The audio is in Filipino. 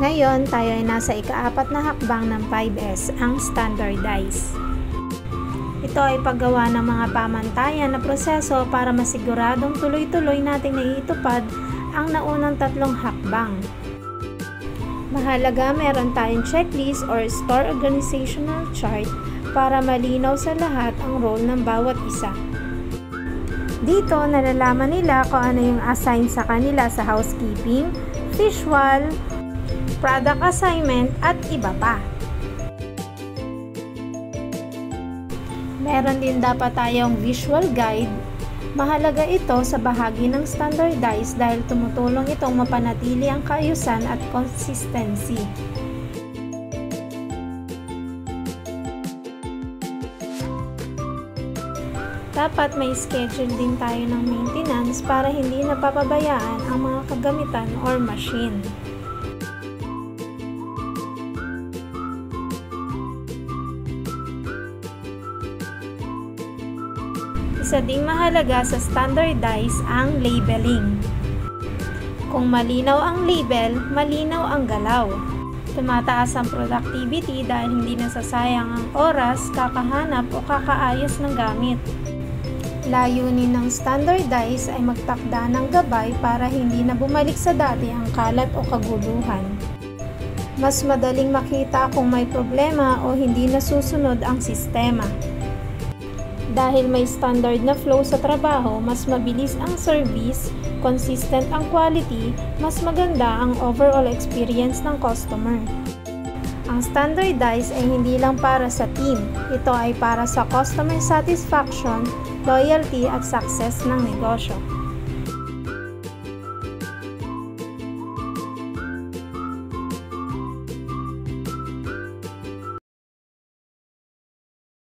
Ngayon, tayo ay nasa ika-4 na hakbang ng 5S, ang standardize. Ito ay paggawa ng mga pamantayan na proseso para masiguradong tuloy-tuloy nating naiitupad ang naunang 3 hakbang. Mahalaga meron tayong checklist or store organizational chart para malinaw sa lahat ang role ng bawat isa. Dito, nalalaman nila kung ano yung assign sa kanila sa housekeeping, visual, product assignment, at iba pa. Meron din dapat tayong visual guide. Mahalaga ito sa bahagi ng standardize dahil tumutulong itong mapanatili ang kaayusan at consistency. Dapat may schedule din tayo ng maintenance para hindi napapabayaan ang mga kagamitan or machine. Isa ding mahalaga sa standardize ang labeling. Kung malinaw ang label, malinaw ang galaw. Tumataas ang productivity dahil hindi nasasayang ang oras, kakahanap o kakaayos ng gamit. Layunin ng standardize ay magtakda ng gabay para hindi na bumalik sa dati ang kalat o kaguluhan. Mas madaling makita kung may problema o hindi nasusunod ang sistema. Dahil may standard na flow sa trabaho, mas mabilis ang service, consistent ang quality, mas maganda ang overall experience ng customer. Ang standardize ay hindi lang para sa team, ito ay para sa customer satisfaction, loyalty at success ng negosyo.